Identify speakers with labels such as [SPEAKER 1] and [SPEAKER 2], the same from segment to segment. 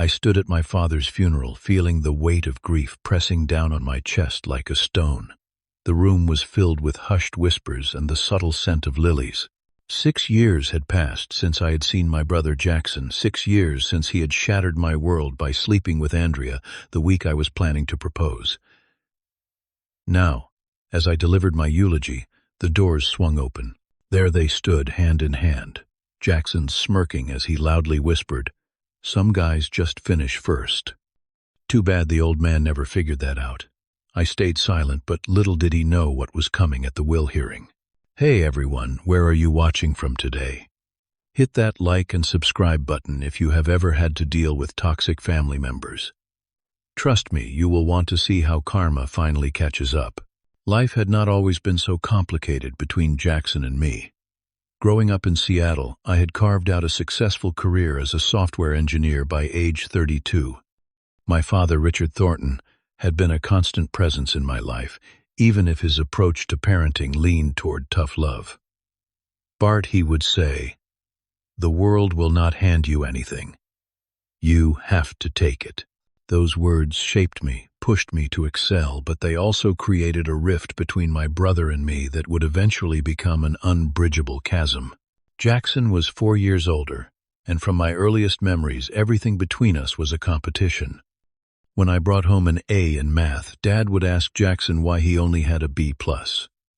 [SPEAKER 1] I stood at my father's funeral, feeling the weight of grief pressing down on my chest like a stone. The room was filled with hushed whispers and the subtle scent of lilies. 6 years had passed since I had seen my brother Jackson, 6 years since he had shattered my world by sleeping with Andrea the week I was planning to propose. Now, as I delivered my eulogy, the doors swung open. There they stood, hand in hand, Jackson smirking as he loudly whispered, "Some guys just finish first." Too bad the old man never figured that out. I stayed silent, but little did he know what was coming at the will hearing. Hey everyone, where are you watching from today? Hit that like and subscribe button if you have ever had to deal with toxic family members. Trust me, you will want to see how karma finally catches up. Life had not always been so complicated between Jackson and me. Growing up in Seattle, I had carved out a successful career as a software engineer by age 32. My father, Richard Thornton, had been a constant presence in my life, even if his approach to parenting leaned toward tough love. "Bart," he would say, "the world will not hand you anything. You have to take it." Those words shaped me, pushed me to excel, but they also created a rift between my brother and me that would eventually become an unbridgeable chasm. Jackson was 4 years older, and from my earliest memories, everything between us was a competition. When I brought home an A in math, Dad would ask Jackson why he only had a B+.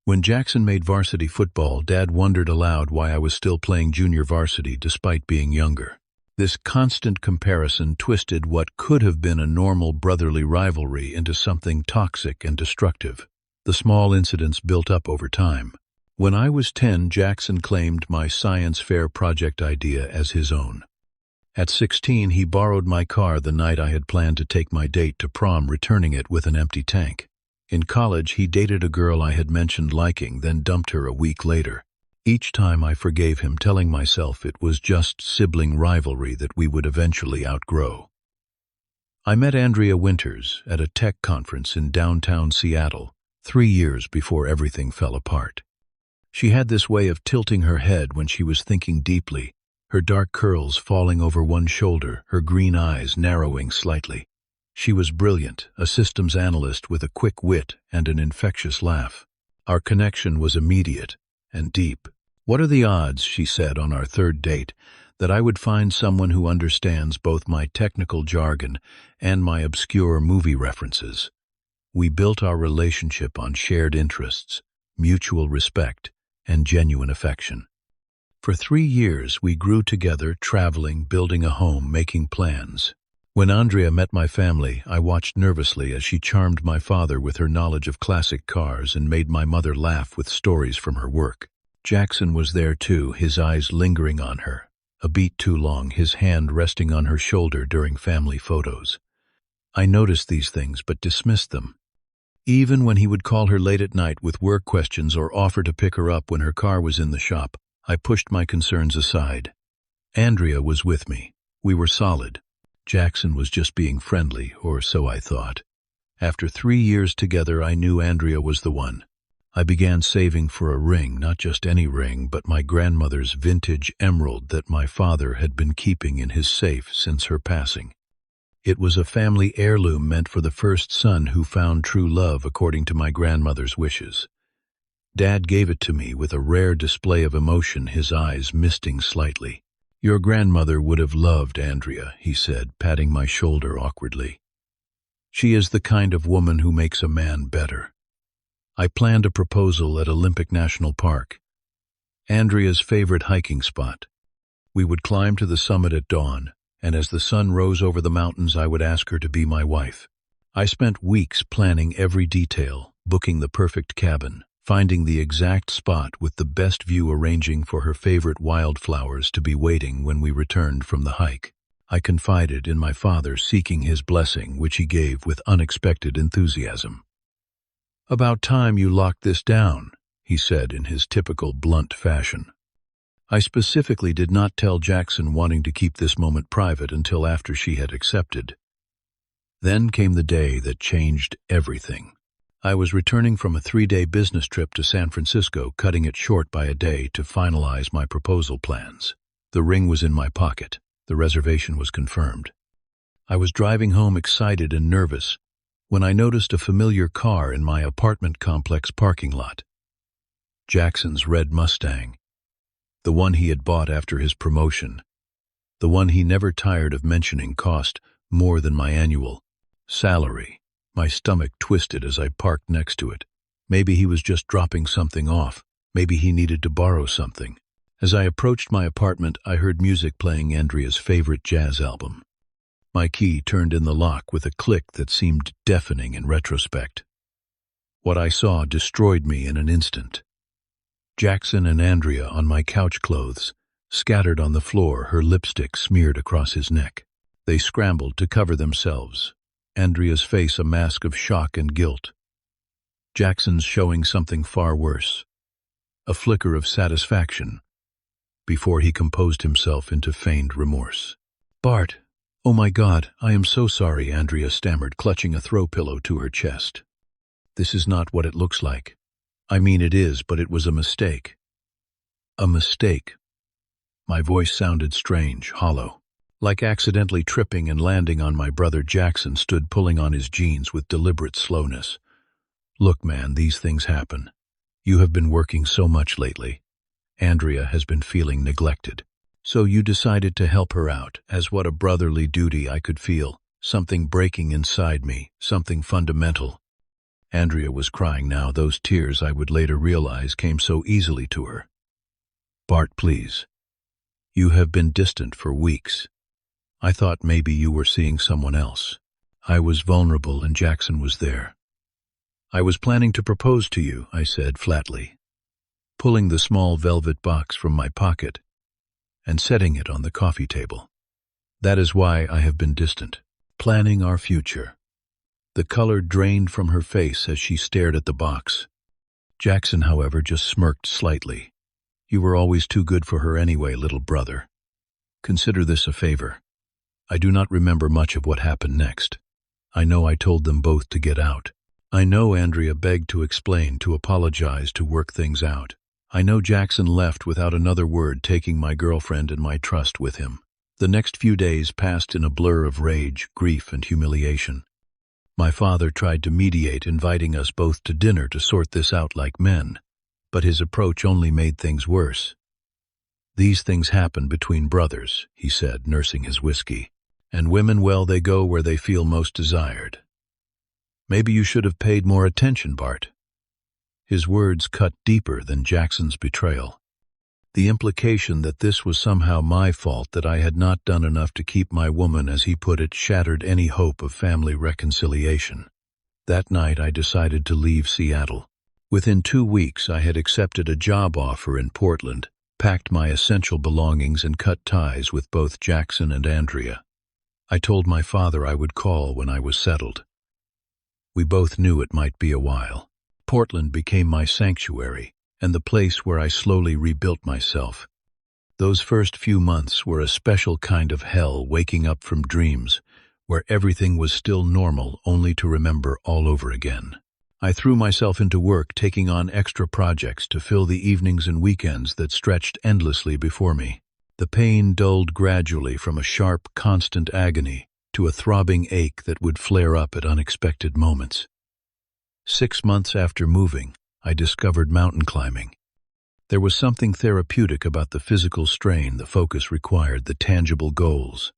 [SPEAKER 1] When Jackson made varsity football, Dad wondered aloud why I was still playing junior varsity despite being younger. This constant comparison twisted what could have been a normal brotherly rivalry into something toxic and destructive. The small incidents built up over time. When I was 10, Jackson claimed my science fair project idea as his own. At 16, he borrowed my car the night I had planned to take my date to prom, returning it with an empty tank. In college, he dated a girl I had mentioned liking, then dumped her a week later. Each time I forgave him, telling myself it was just sibling rivalry that we would eventually outgrow. I met Andrea Winters at a tech conference in downtown Seattle, 3 years before everything fell apart. She had this way of tilting her head when she was thinking deeply, her dark curls falling over one shoulder, her green eyes narrowing slightly. She was brilliant, a systems analyst with a quick wit and an infectious laugh. Our connection was immediate and deep. "What are the odds," she said on our third date, "that I would find someone who understands both my technical jargon and my obscure movie references?" We built our relationship on shared interests, mutual respect, and genuine affection. For 3 years, we grew together, traveling, building a home, making plans. When Andrea met my family, I watched nervously as she charmed my father with her knowledge of classic cars and made my mother laugh with stories from her work. Jackson was there too, his eyes lingering on her, a beat too long, his hand resting on her shoulder during family photos. I noticed these things but dismissed them. Even when he would call her late at night with work questions or offer to pick her up when her car was in the shop, I pushed my concerns aside. Andrea was with me. We were solid. Jackson was just being friendly, or so I thought. After 3 years together, I knew Andrea was the one. I began saving for a ring, not just any ring, but my grandmother's vintage emerald that my father had been keeping in his safe since her passing. It was a family heirloom meant for the first son who found true love according to my grandmother's wishes. Dad gave it to me with a rare display of emotion, his eyes misting slightly. "Your grandmother would have loved Andrea," he said, patting my shoulder awkwardly. "She is the kind of woman who makes a man better." I planned a proposal at Olympic National Park, Andrea's favorite hiking spot. We would climb to the summit at dawn, and as the sun rose over the mountains, I would ask her to be my wife. I spent weeks planning every detail, booking the perfect cabin, finding the exact spot with the best view, arranging for her favorite wildflowers to be waiting when we returned from the hike. I confided in my father, seeking his blessing, which he gave with unexpected enthusiasm. "About time you locked this down," he said in his typical blunt fashion. I specifically did not tell Jackson, wanting to keep this moment private until after she had accepted. Then came the day that changed everything. I was returning from a 3-day business trip to San Francisco, cutting it short by a day to finalize my proposal plans. The ring was in my pocket. The reservation was confirmed. I was driving home excited and nervous when I noticed a familiar car in my apartment complex parking lot. Jackson's red Mustang, the one he had bought after his promotion, the one he never tired of mentioning, cost more than my annual salary. My stomach twisted as I parked next to it. Maybe he was just dropping something off. Maybe he needed to borrow something. As I approached my apartment, I heard music playing Andrea's favorite jazz album. My key turned in the lock with a click that seemed deafening in retrospect. What I saw destroyed me in an instant. Jackson and Andrea on my couch clothes, scattered on the floor, her lipstick smeared across his neck. They scrambled to cover themselves, Andrea's face a mask of shock and guilt. Jackson's showing something far worse, a flicker of satisfaction, before he composed himself into feigned remorse. "Bart, oh my God, I am so sorry," Andrea stammered, clutching a throw pillow to her chest. "This is not what it looks like. I mean, it is, but it was a mistake." "A mistake?" My voice sounded strange, hollow. Like accidentally tripping and landing on my brother. Jackson stood pulling on his jeans with deliberate slowness. "Look, man, these things happen. You have been working so much lately. Andrea has been feeling neglected. So you decided to help her out, as what a brotherly duty I could feel, something breaking inside me, something fundamental." Andrea was crying now, those tears I would later realize came so easily to her. "Bart, please. You have been distant for weeks. I thought maybe you were seeing someone else. I was vulnerable and Jackson was there. I was planning to propose to you," I said flatly, pulling the small velvet box from my pocket and setting it on the coffee table. "That is why I have been distant, planning our future." The color drained from her face as she stared at the box. Jackson, however, just smirked slightly. "You were always too good for her anyway, little brother. Consider this a favor. I do not remember much of what happened next. I know I told them both to get out. I know Andrea begged to explain, to apologize, to work things out. I know Jackson left without another word, taking my girlfriend and my trust with him. The next few days passed in a blur of rage, grief, and humiliation. My father tried to mediate, inviting us both to dinner to sort this out like men, but his approach only made things worse. "These things happen between brothers," he said, nursing his whiskey. "And women, well, they go where they feel most desired. Maybe you should have paid more attention, Bart." His words cut deeper than Jackson's betrayal. The implication that this was somehow my fault, that I had not done enough to keep my woman, as he put it, shattered any hope of family reconciliation. That night I decided to leave Seattle. Within 2 weeks I had accepted a job offer in Portland, packed my essential belongings, and cut ties with both Jackson and Andrea. I told my father I would call when I was settled. We both knew it might be a while. Portland became my sanctuary, and the place where I slowly rebuilt myself. Those first few months were a special kind of hell, waking up from dreams where everything was still normal, only to remember all over again. I threw myself into work, taking on extra projects to fill the evenings and weekends that stretched endlessly before me. The pain dulled gradually from a sharp, constant agony to a throbbing ache that would flare up at unexpected moments. 6 months after moving, I discovered mountain climbing. There was something therapeutic about the physical strain, the focus required, the tangible goals.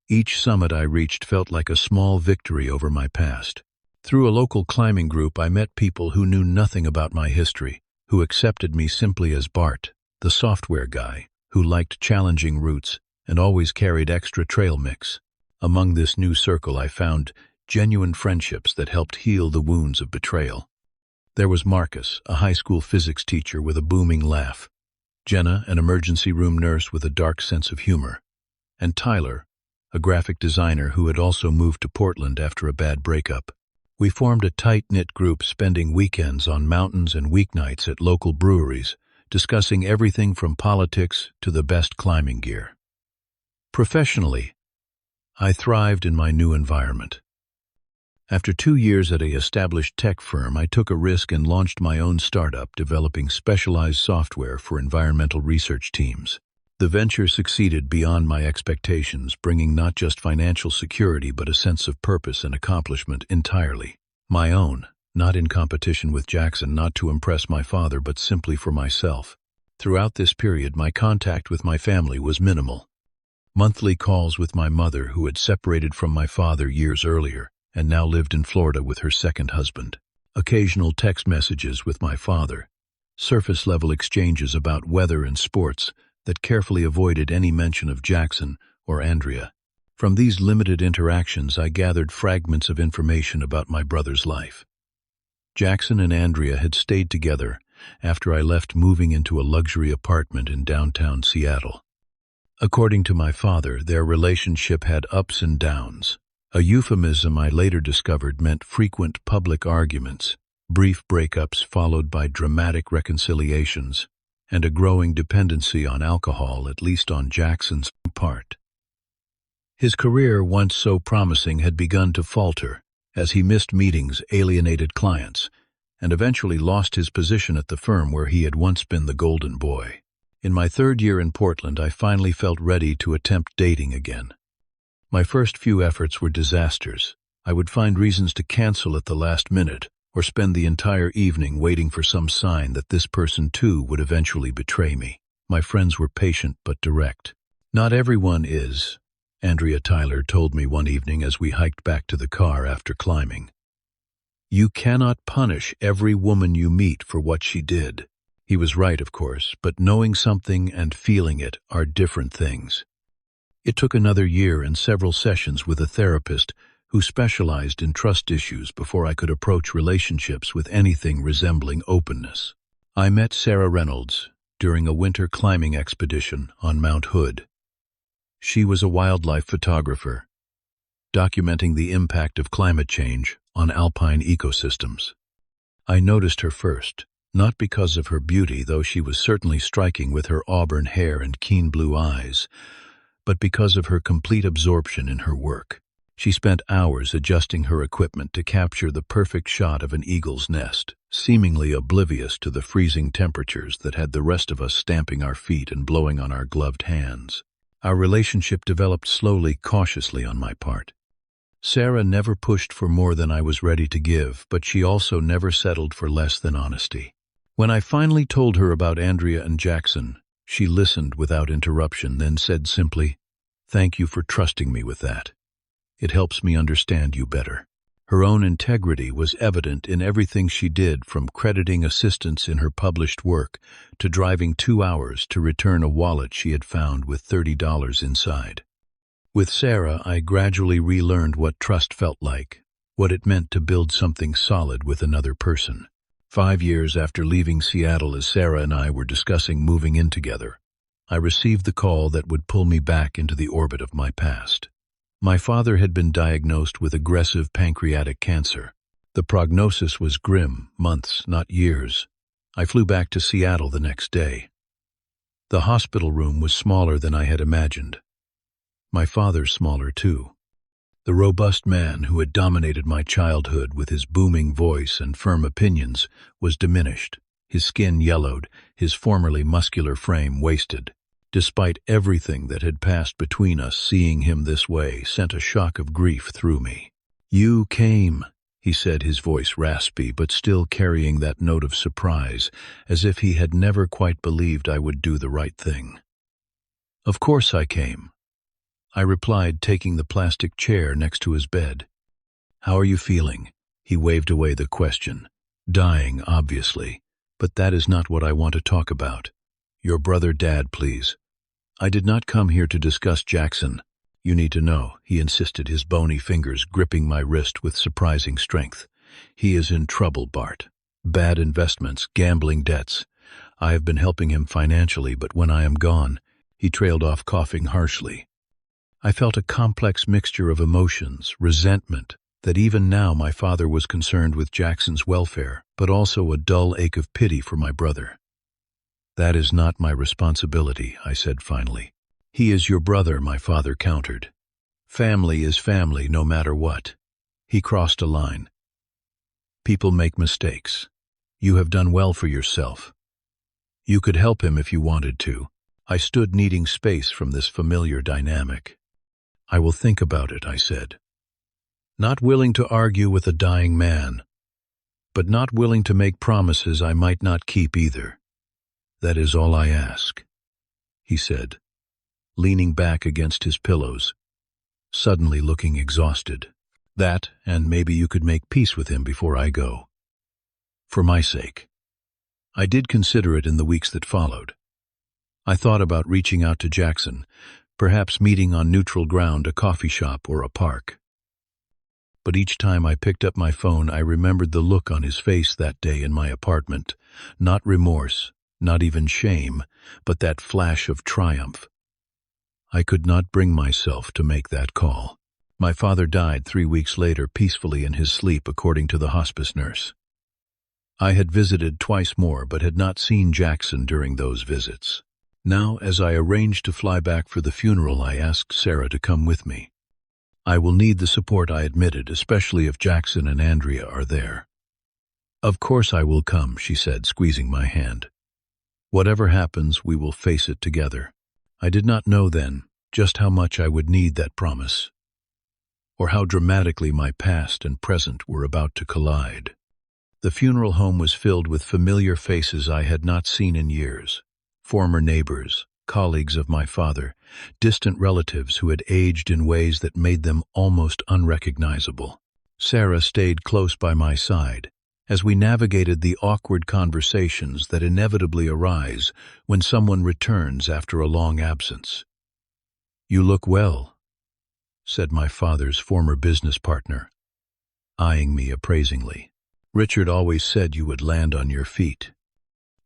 [SPEAKER 1] Each summit I reached felt like a small victory over my past. Through a local climbing group, I met people who knew nothing about my history, who accepted me simply as Bart, the software guy, who liked challenging routes and always carried extra trail mix. Among this new circle, I found genuine friendships that helped heal the wounds of betrayal. There was Marcus, a high school physics teacher with a booming laugh, Jenna, an emergency room nurse with a dark sense of humor, and Tyler, a graphic designer who had also moved to Portland after a bad breakup. We formed a tight-knit group, spending weekends on mountains and weeknights at local breweries, discussing everything from politics to the best climbing gear. Professionally, I thrived in my new environment. After 2 years at an established tech firm, I took a risk and launched my own startup, developing specialized software for environmental research teams. The The venture succeeded beyond my expectations, bringing not just financial security but a sense of purpose and accomplishment entirely my own, not in competition with Jackson, not to impress my father but simply for myself. Throughout this period, my contact with my family was minimal. Monthly calls with my mother, who had separated from my father years earlier and now lived in Florida with her second husband. Occasional text messages with my father. Surface-level exchanges about weather and sports that carefully avoided any mention of Jackson or Andrea. From these limited interactions, I gathered fragments of information about my brother's life. Jackson and Andrea had stayed together after I left, moving into a luxury apartment in downtown Seattle. According to my father, their relationship had ups and downs. A euphemism I later discovered meant frequent public arguments, brief breakups followed by dramatic reconciliations, and a growing dependency on alcohol, at least on Jackson's part. His career, once so promising, had begun to falter as he missed meetings, alienated clients, and eventually lost his position at the firm where he had once been the golden boy. In my third year in Portland, I finally felt ready to attempt dating again. My first few efforts were disasters. I would find reasons to cancel at the last minute, or spend the entire evening waiting for some sign that this person too would eventually betray me. My friends were patient but direct. "Not everyone is," Andrea Tyler told me one evening as we hiked back to the car after climbing. "You cannot punish every woman you meet for what she did." He was right, of course, but knowing something and feeling it are different things. It took another year and several sessions with a therapist who specialized in trust issues before I could approach relationships with anything resembling openness. I met Sarah Reynolds during a winter climbing expedition on Mount Hood. She was a wildlife photographer, documenting the impact of climate change on alpine ecosystems. I noticed her first, not because of her beauty, though she was certainly striking with her auburn hair and keen blue eyes, but because of her complete absorption in her work. She spent hours adjusting her equipment to capture the perfect shot of an eagle's nest, seemingly oblivious to the freezing temperatures that had the rest of us stamping our feet and blowing on our gloved hands. Our relationship developed slowly, cautiously on my part. Sarah never pushed for more than I was ready to give, but she also never settled for less than honesty. When I finally told her about Andrea and Jackson, she listened without interruption, then said simply, "Thank you for trusting me with that. It helps me understand you better." Her own integrity was evident in everything she did, from crediting assistance in her published work to driving 2 hours to return a wallet she had found with $30 inside. With Sarah, I gradually relearned what trust felt like, what it meant to build something solid with another person. 5 years after leaving Seattle, as Sarah and I were discussing moving in together, I received the call that would pull me back into the orbit of my past. My father had been diagnosed with aggressive pancreatic cancer. The prognosis was grim, months, not years. I flew back to Seattle the next day. The hospital room was smaller than I had imagined. My father's smaller too. The robust man who had dominated my childhood with his booming voice and firm opinions was diminished, his skin yellowed, his formerly muscular frame wasted. Despite everything that had passed between us, seeing him this way sent a shock of grief through me. "You came," he said, his voice raspy, but still carrying that note of surprise, as if he had never quite believed I would do the right thing. "Of course I came," I replied, taking the plastic chair next to his bed. "How are you feeling?" He waved away the question. "Dying, obviously, but that is not what I want to talk about. Your brother, Dad, please." "I did not come here to discuss Jackson. You need to know," he insisted, his bony fingers gripping my wrist with surprising strength. "He is in trouble, Bart. Bad investments, gambling debts. I have been helping him financially, but when I am gone," he trailed off, coughing harshly. I felt a complex mixture of emotions, resentment, that even now my father was concerned with Jackson's welfare, but also a dull ache of pity for my brother. "That is not my responsibility," I said finally. "He is your brother," my father countered. "Family is family, no matter what." He crossed a line. "People make mistakes. You have done well for yourself. You could help him if you wanted to." I stood needing space from this familiar dynamic. "I will think about it," I said. Not willing to argue with a dying man, but not willing to make promises I might not keep either. "That is all I ask," he said, leaning back against his pillows, suddenly looking exhausted. "That, and maybe you could make peace with him before I go. For my sake." I did consider it in the weeks that followed. I thought about reaching out to Jackson, perhaps meeting on neutral ground, a coffee shop or a park. But each time I picked up my phone, I remembered the look on his face that day in my apartment. Not remorse, not even shame, but that flash of triumph. I could not bring myself to make that call. My father died 3 weeks later, peacefully in his sleep, according to the hospice nurse. I had visited twice more, but had not seen Jackson during those visits. Now, as I arranged to fly back for the funeral, I asked Sarah to come with me. "I will need the support," I admitted, "especially if Jackson and Andrea are there." "Of course I will come," she said, squeezing my hand. "Whatever happens, we will face it together." I did not know then just how much I would need that promise, or how dramatically my past and present were about to collide. The funeral home was filled with familiar faces I had not seen in years. Former neighbors, colleagues of my father, distant relatives who had aged in ways that made them almost unrecognizable. Sarah stayed close by my side as we navigated the awkward conversations that inevitably arise when someone returns after a long absence. "You look well," said my father's former business partner, eyeing me appraisingly. "Richard always said you would land on your feet."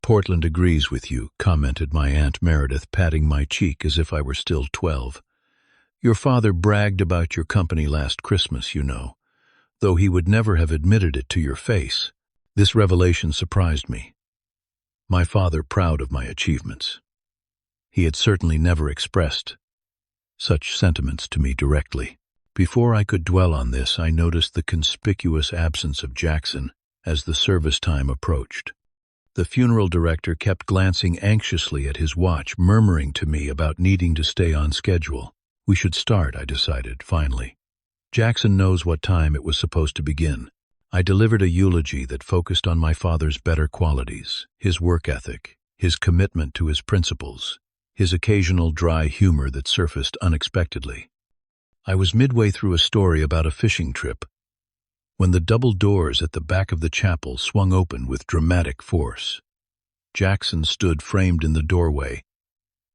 [SPEAKER 1] "Portland agrees with you," commented my Aunt Meredith, patting my cheek as if I were still 12. "Your father bragged about your company last Christmas, you know, though he would never have admitted it to your face." This revelation surprised me. My father proud of my achievements. He had certainly never expressed such sentiments to me directly. Before I could dwell on this, I noticed the conspicuous absence of Jackson as the service time approached. The funeral director kept glancing anxiously at his watch, murmuring to me about needing to stay on schedule. "We should start," I decided, finally. "Jackson knows what time it was supposed to begin." I delivered a eulogy that focused on my father's better qualities, his work ethic, his commitment to his principles, his occasional dry humor that surfaced unexpectedly. I was midway through a story about a fishing trip when the double doors at the back of the chapel swung open with dramatic force. Jackson stood framed in the doorway,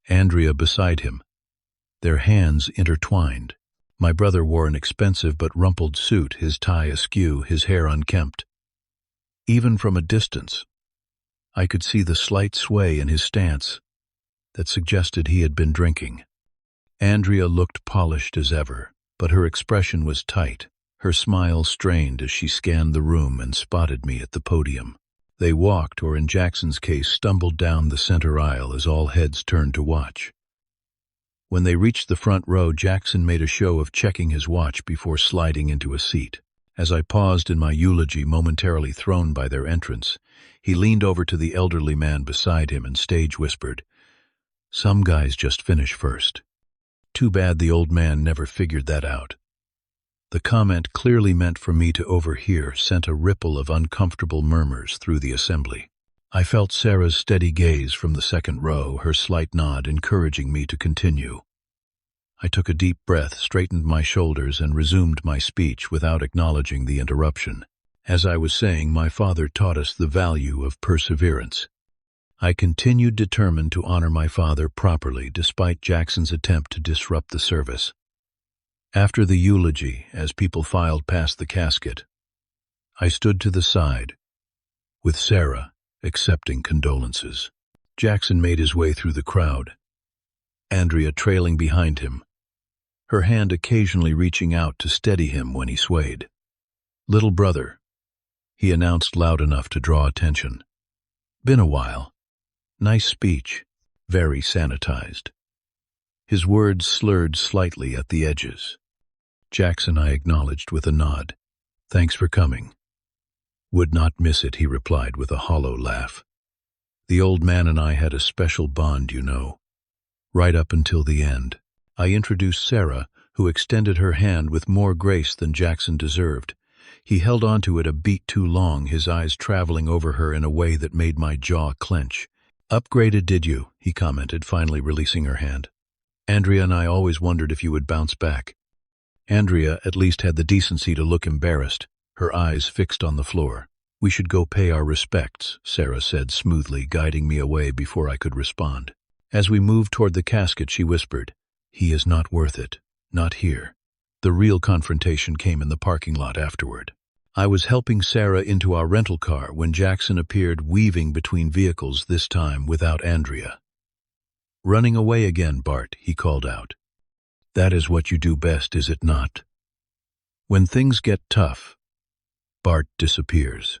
[SPEAKER 1] Andrea beside him, their hands intertwined. My brother wore an expensive but rumpled suit, his tie askew, his hair unkempt. Even from a distance, I could see the slight sway in his stance that suggested he had been drinking. Andrea looked polished as ever, but her expression was tight, her smile strained as she scanned the room and spotted me at the podium. They walked, or in Jackson's case, stumbled down the center aisle as all heads turned to watch. When they reached the front row, Jackson made a show of checking his watch before sliding into a seat. As I paused in my eulogy, momentarily thrown by their entrance, he leaned over to the elderly man beside him and stage whispered, "Some guys just finish first." Too bad the old man never figured that out. The comment, clearly meant for me to overhear, sent a ripple of uncomfortable murmurs through the assembly. I felt Sarah's steady gaze from the second row, her slight nod encouraging me to continue. I took a deep breath, straightened my shoulders, and resumed my speech without acknowledging the interruption. As I was saying, my father taught us the value of perseverance. I continued, determined to honor my father properly despite Jackson's attempt to disrupt the service. After the eulogy, as people filed past the casket, I stood to the side, with Sarah accepting condolences. Jackson made his way through the crowd, Andrea trailing behind him, her hand occasionally reaching out to steady him when he swayed. "Little brother," he announced loud enough to draw attention. "Been a while. Nice speech, very sanitized." His words slurred slightly at the edges. "Jackson," I acknowledged with a nod. "Thanks for coming." "Would not miss it," he replied with a hollow laugh. "The old man and I had a special bond, you know." right up until the end. I introduced Sarah, who extended her hand with more grace than Jackson deserved. He held onto it a beat too long, his eyes traveling over her in a way that made my jaw clench. "Upgraded, did you?" he commented, finally releasing her hand. "Andrea and I always wondered if you would bounce back." Andrea at least had the decency to look embarrassed, her eyes fixed on the floor. "We should go pay our respects," Sarah said smoothly, guiding me away before I could respond. As we moved toward the casket, she whispered, "He is not worth it. Not here." The real confrontation came in the parking lot afterward. I was helping Sarah into our rental car when Jackson appeared, weaving between vehicles, this time without Andrea. "Running away again, Bart," he called out. "That is what you do best, is it not?" When things get tough, Bart disappears.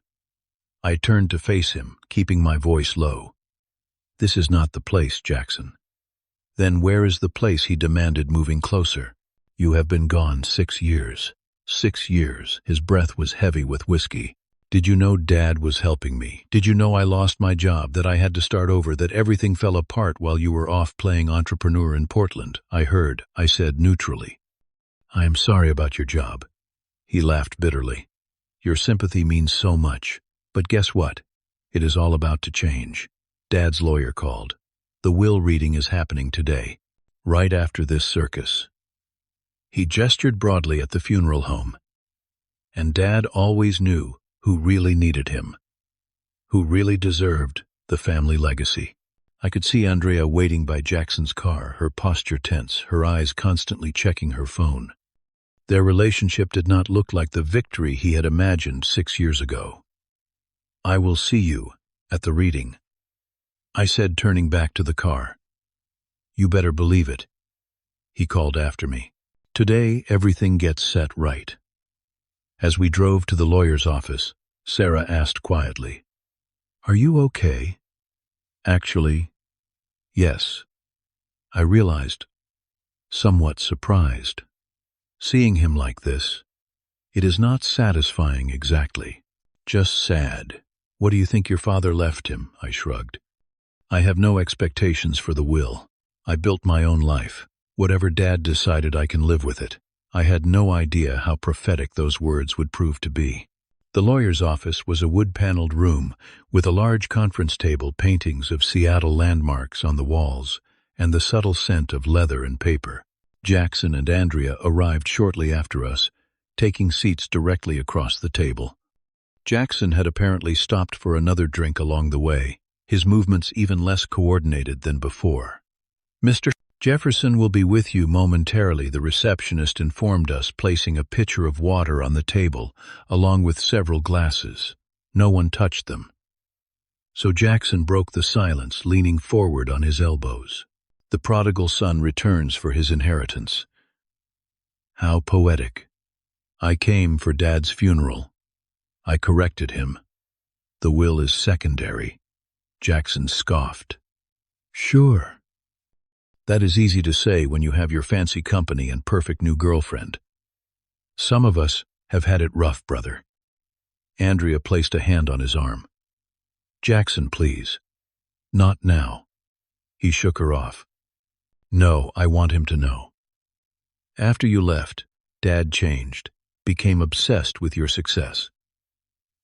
[SPEAKER 1] I turned to face him, keeping my voice low. "This is not the place, Jackson." "Then where is the place?" he demanded, moving closer. "You have been gone 6 years. 6 years." His breath was heavy with whiskey. "Did you know Dad was helping me? Did you know I lost my job, that I had to start over, that everything fell apart while you were off playing entrepreneur in Portland?" "I heard," I said neutrally. "I am sorry about your job." He laughed bitterly. "Your sympathy means so much. But guess what? It is all about to change." Dad's lawyer called. "The will reading is happening today, right after this circus." He gestured broadly at the funeral home. And Dad always knew who really needed him, who really deserved the family legacy. I could see Andrea waiting by Jackson's car, her posture tense, her eyes constantly checking her phone. Their relationship did not look like the victory he had imagined 6 years ago. "I will see you at the reading," I said, turning back to the car. "You better believe it," he called after me. "Today, everything gets set right." As we drove to the lawyer's office, Sarah asked quietly, "Are you okay?" "Actually, yes," I realized, somewhat surprised. Seeing him like this, it is not satisfying exactly, just sad. "What do you think your father left him?" I shrugged. "I have no expectations for the will. I built my own life. Whatever Dad decided, I can live with it." I had no idea how prophetic those words would prove to be. The lawyer's office was a wood-paneled room with a large conference table, paintings of Seattle landmarks on the walls, and the subtle scent of leather and paper. Jackson and Andrea arrived shortly after us, taking seats directly across the table. Jackson had apparently stopped for another drink along the way, his movements even less coordinated than before. "Mr. Jefferson will be with you momentarily," the receptionist informed us, placing a pitcher of water on the table, along with several glasses. No one touched them. So Jackson broke the silence, leaning forward on his elbows. "The prodigal son returns for his inheritance." How poetic. "I came for Dad's funeral." I corrected him. "The will is secondary." Jackson scoffed. "Sure. That is easy to say when you have your fancy company and perfect new girlfriend. Some of us have had it rough, brother." Andrea placed a hand on his arm. "Jackson, please." "Not now." He shook her off. "No, I want him to know. After you left, Dad changed, became obsessed with your success.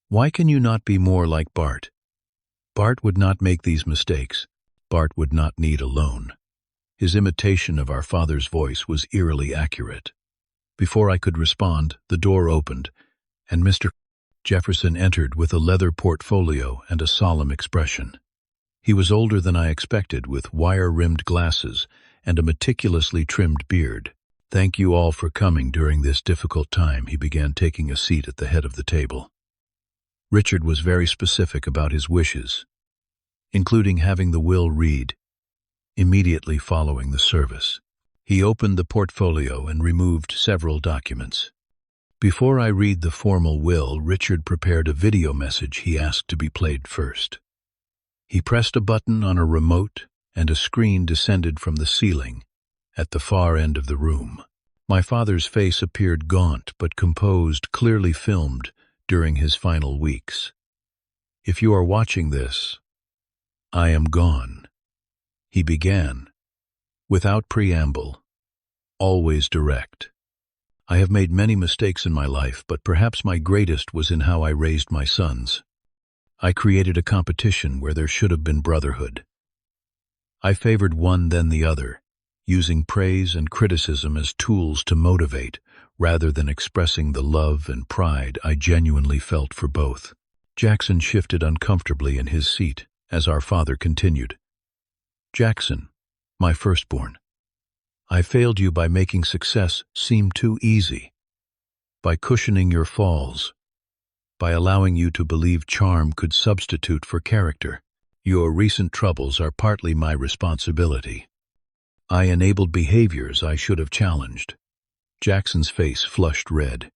[SPEAKER 1] Why can you not be more like Bart? Bart would not make these mistakes. Bart would not need a loan." His imitation of our father's voice was eerily accurate. Before I could respond, the door opened, and Mr. Jefferson entered with a leather portfolio and a solemn expression. He was older than I expected, with wire-rimmed glasses and a meticulously trimmed beard. "Thank you all for coming during this difficult time," he began, taking a seat at the head of the table. Richard was very specific about his wishes, including having the will read immediately following the service. He opened the portfolio and removed several documents. Before I read the formal will, Richard prepared a video message he asked to be played first. He pressed a button on a remote, and a screen descended from the ceiling at the far end of the room. My father's face appeared gaunt but composed, clearly filmed during his final weeks. "If you are watching this, I am gone," he began, without preamble, always direct. I have made many mistakes in my life, but perhaps my greatest was in how I raised my sons. I created a competition where there should have been brotherhood. I favored one then the other, using praise and criticism as tools to motivate, rather than expressing the love and pride I genuinely felt for both. Jackson shifted uncomfortably in his seat as our father continued. Jackson, my firstborn, I failed you by making success seem too easy, by cushioning your falls, by allowing you to believe charm could substitute for character. Your recent troubles are partly my responsibility. I enabled behaviors I should have challenged. Jackson's face flushed red.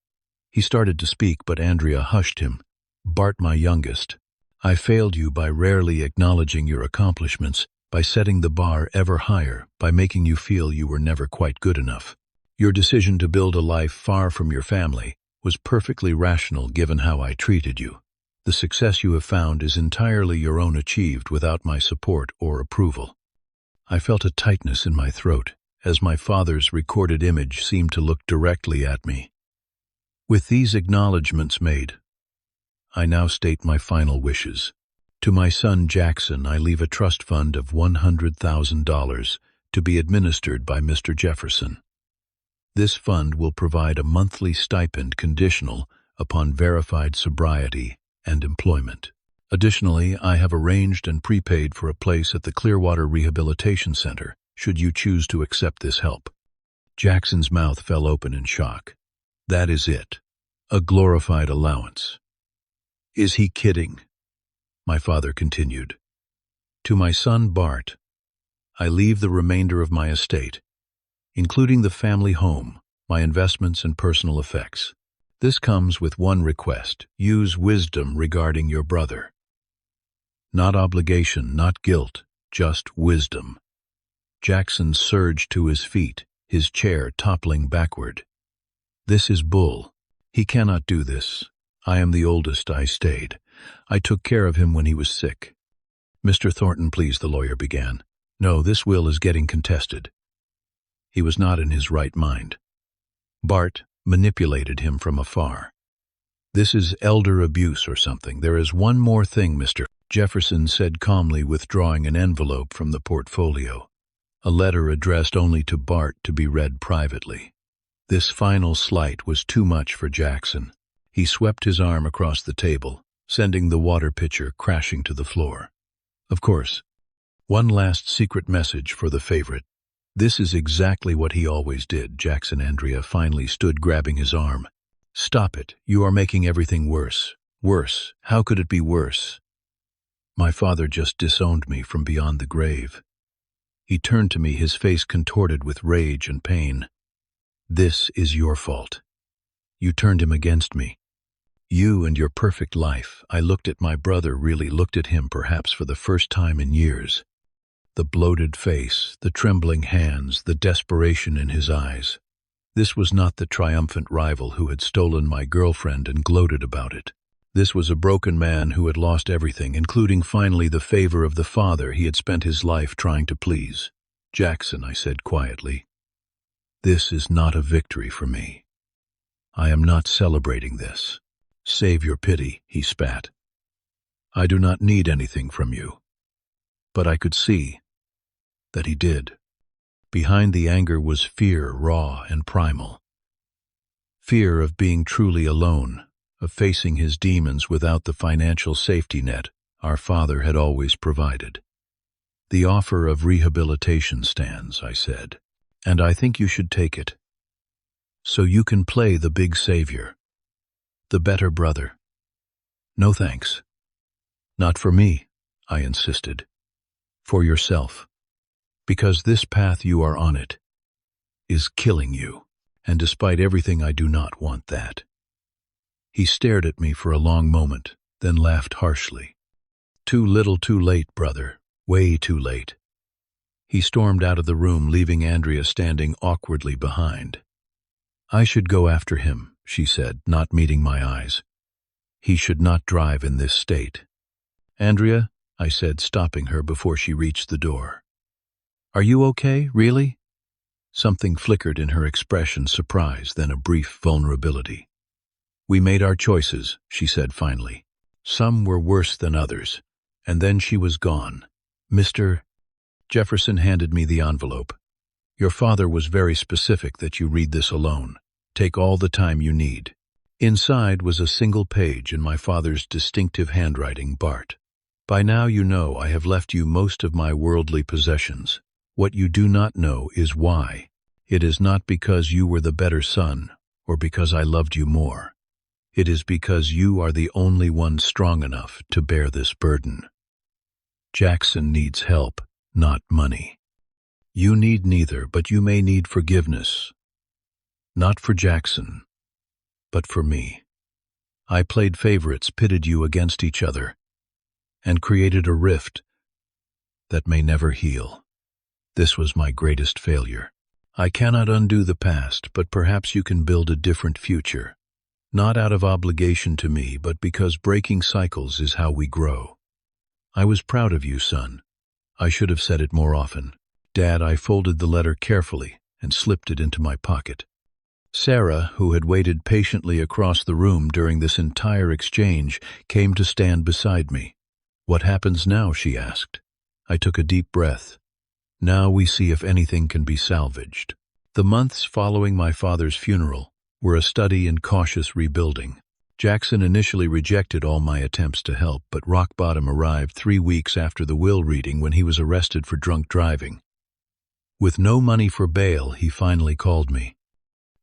[SPEAKER 1] He started to speak, but Andrea hushed him. Bart, my youngest, I failed you by rarely acknowledging your accomplishments, by setting the bar ever higher, by making you feel you were never quite good enough. Your decision to build a life far from your family was perfectly rational given how I treated you. The success you have found is entirely your own, achieved without my support or approval. I felt a tightness in my throat as my father's recorded image seemed to look directly at me. With these acknowledgments made, I now state my final wishes. To my son Jackson, I leave a trust fund of $100,000 to be administered by Mr. Jefferson. This fund will provide a monthly stipend conditional upon verified sobriety and employment. Additionally, I have arranged and prepaid for a place at the Clearwater Rehabilitation Center, should you choose to accept this help. Jackson's mouth fell open in shock. That is it. A glorified allowance. Is he kidding? My father continued. To my son Bart, I leave the remainder of my estate, including the family home, my investments and personal effects. This comes with one request: use wisdom regarding your brother. Not obligation, not guilt, just wisdom. Jackson surged to his feet, his chair toppling backward. This is bull. He cannot do this. I am the oldest. I stayed. I took care of him when he was sick. Mr. Thornton, please, the lawyer began. No, this will is getting contested. He was not in his right mind. Bart manipulated him from afar. This is elder abuse or something. There is one more thing, Mr. Jefferson said calmly, withdrawing an envelope from the portfolio. A letter addressed only to Bart to be read privately. This final slight was too much for Jackson. He swept his arm across the table, sending the water pitcher crashing to the floor. Of course, one last secret message for the favorite. This is exactly what he always did. Jackson. Andrea finally stood, grabbing his arm. Stop it. You are making everything worse. Worse. How could it be worse? My father just disowned me from beyond the grave. He turned to me, his face contorted with rage and pain. This is your fault. You turned him against me. You and your perfect life. I looked at my brother, really looked at him, perhaps for the first time in years. The bloated face, the trembling hands, the desperation in his eyes. This was not the triumphant rival who had stolen my girlfriend and gloated about it. This was a broken man who had lost everything, including finally the favor of the father he had spent his life trying to please. Jackson, I said quietly, this is not a victory for me. I am not celebrating this. Save your pity, he spat. I do not need anything from you. But I could see that he did. Behind the anger was fear, raw and primal. Fear of being truly alone, of facing his demons without the financial safety net our father had always provided. The offer of rehabilitation stands, I said, and I think you should take it. So you can play the big savior, the better brother. No thanks. Not for me, I insisted. For yourself. Because this path you are on it is killing you, and despite everything I do not want that. He stared at me for a long moment, then laughed harshly. Too little too late, brother, way too late. He stormed out of the room, leaving Andrea standing awkwardly behind. I should go after him, she said, not meeting my eyes. He should not drive in this state. Andrea, I said, stopping her before she reached the door. Are you okay, really? Something flickered in her expression, surprise, then a brief vulnerability. We made our choices, she said finally. Some were worse than others. And then she was gone. Mr. Jefferson handed me the envelope. Your father was very specific that you read this alone. Take all the time you need. Inside was a single page in my father's distinctive handwriting, Bart. By now you know I have left you most of my worldly possessions. What you do not know is why. It is not because you were the better son, or because I loved you more. It is because you are the only one strong enough to bear this burden. Jackson needs help, not money. You need neither, but you may need forgiveness. Not for Jackson, but for me. I played favorites, pitted you against each other, and created a rift that may never heal. This was my greatest failure. I cannot undo the past, but perhaps you can build a different future. Not out of obligation to me, but because breaking cycles is how we grow. I was proud of you, son. I should have said it more often. Dad, I folded the letter carefully and slipped it into my pocket. Sarah, who had waited patiently across the room during this entire exchange, came to stand beside me. What happens now? She asked. I took a deep breath. Now we see if anything can be salvaged. The months following my father's funeral were a study in cautious rebuilding. Jackson initially rejected all my attempts to help, but rock bottom arrived 3 weeks after the will reading when he was arrested for drunk driving. With no money for bail, he finally called me.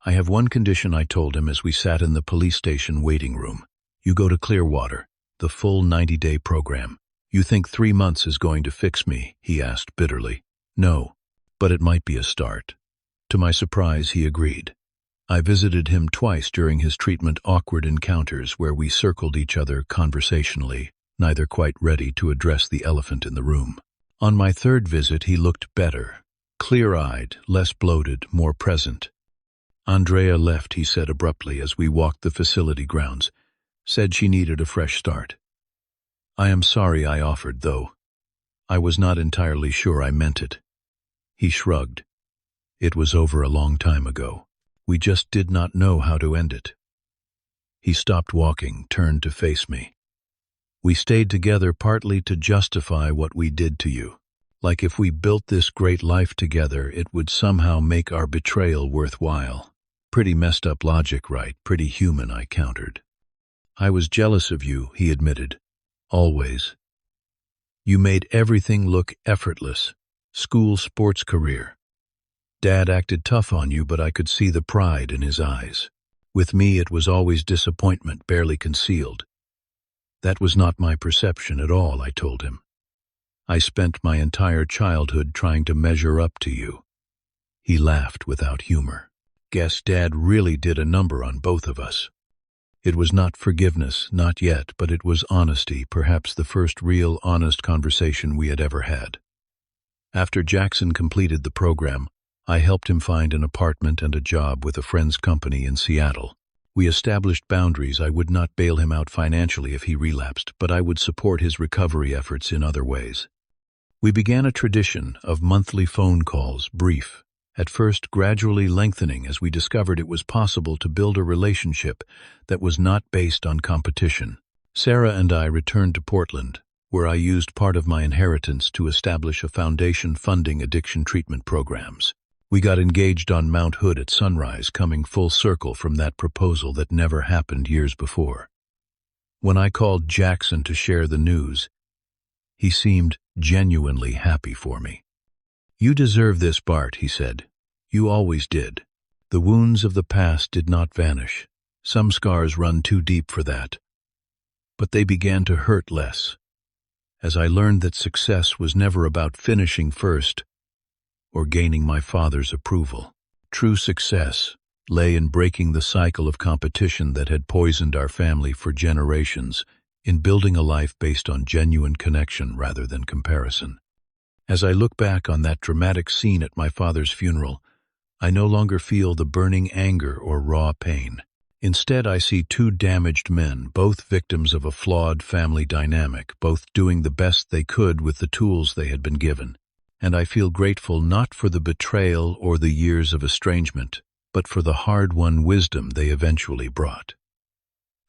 [SPEAKER 1] I have one condition, I told him as we sat in the police station waiting room. You go to Clearwater, the full 90-day program. You think 3 months is going to fix me? He asked bitterly. No, but it might be a start. To my surprise, he agreed. I visited him twice during his treatment, awkward encounters where we circled each other conversationally, neither quite ready to address the elephant in the room. On my third visit, he looked better, clear-eyed, less bloated, more present. Andrea left, he said abruptly as we walked the facility grounds. Said she needed a fresh start. I am sorry, I offered, though. I was not entirely sure I meant it. He shrugged. It was over a long time ago. We just did not know how to end it. He stopped walking, turned to face me. We stayed together partly to justify what we did to you. Like if we built this great life together, it would somehow make our betrayal worthwhile. Pretty messed up logic, right? Pretty human, I countered. I was jealous of you, he admitted. Always. You made everything look effortless. School, sports career. Dad acted tough on you, but I could see the pride in his eyes. With me, it was always disappointment, barely concealed. That was not my perception at all, I told him. I spent my entire childhood trying to measure up to you. He laughed without humor. Guess Dad really did a number on both of us. It was not forgiveness, not yet, but it was honesty, perhaps the first real honest conversation we had ever had. After Jackson completed the program, I helped him find an apartment and a job with a friend's company in Seattle. We established boundaries. I would not bail him out financially if he relapsed, but I would support his recovery efforts in other ways. We began a tradition of monthly phone calls, brief, at first gradually lengthening as we discovered it was possible to build a relationship that was not based on competition. Sarah and I returned to Portland, where I used part of my inheritance to establish a foundation funding addiction treatment programs. We got engaged on Mount Hood at sunrise, coming full circle from that proposal that never happened years before. When I called Jackson to share the news, he seemed genuinely happy for me. You deserve this, Bart, he said. You always did. The wounds of the past did not vanish. Some scars run too deep for that. But they began to hurt less, as I learned that success was never about finishing first or gaining my father's approval. True success lay in breaking the cycle of competition that had poisoned our family for generations, in building a life based on genuine connection rather than comparison. As I look back on that dramatic scene at my father's funeral, I no longer feel the burning anger or raw pain. Instead, I see two damaged men, both victims of a flawed family dynamic, both doing the best they could with the tools they had been given. and I feel grateful not for the betrayal or the years of estrangement, but for the hard-won wisdom they eventually brought.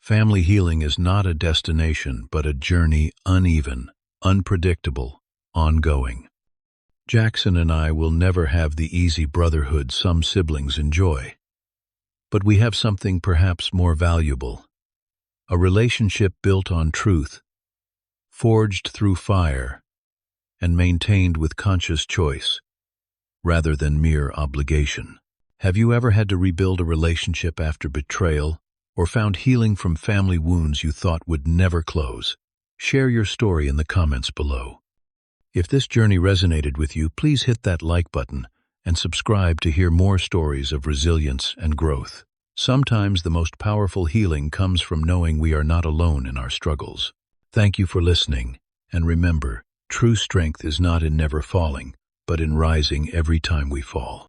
[SPEAKER 1] Family healing is not a destination, but a journey, uneven, unpredictable, ongoing. Jackson and I will never have the easy brotherhood some siblings enjoy. But we have something perhaps more valuable. A relationship built on truth, forged through fire, and maintained with conscious choice, rather than mere obligation. Have you ever had to rebuild a relationship after betrayal, or found healing from family wounds you thought would never close? Share your story in the comments below. If this journey resonated with you, please hit that like button and subscribe to hear more stories of resilience and growth. Sometimes the most powerful healing comes from knowing we are not alone in our struggles. Thank you for listening, and remember, true strength is not in never falling, but in rising every time we fall.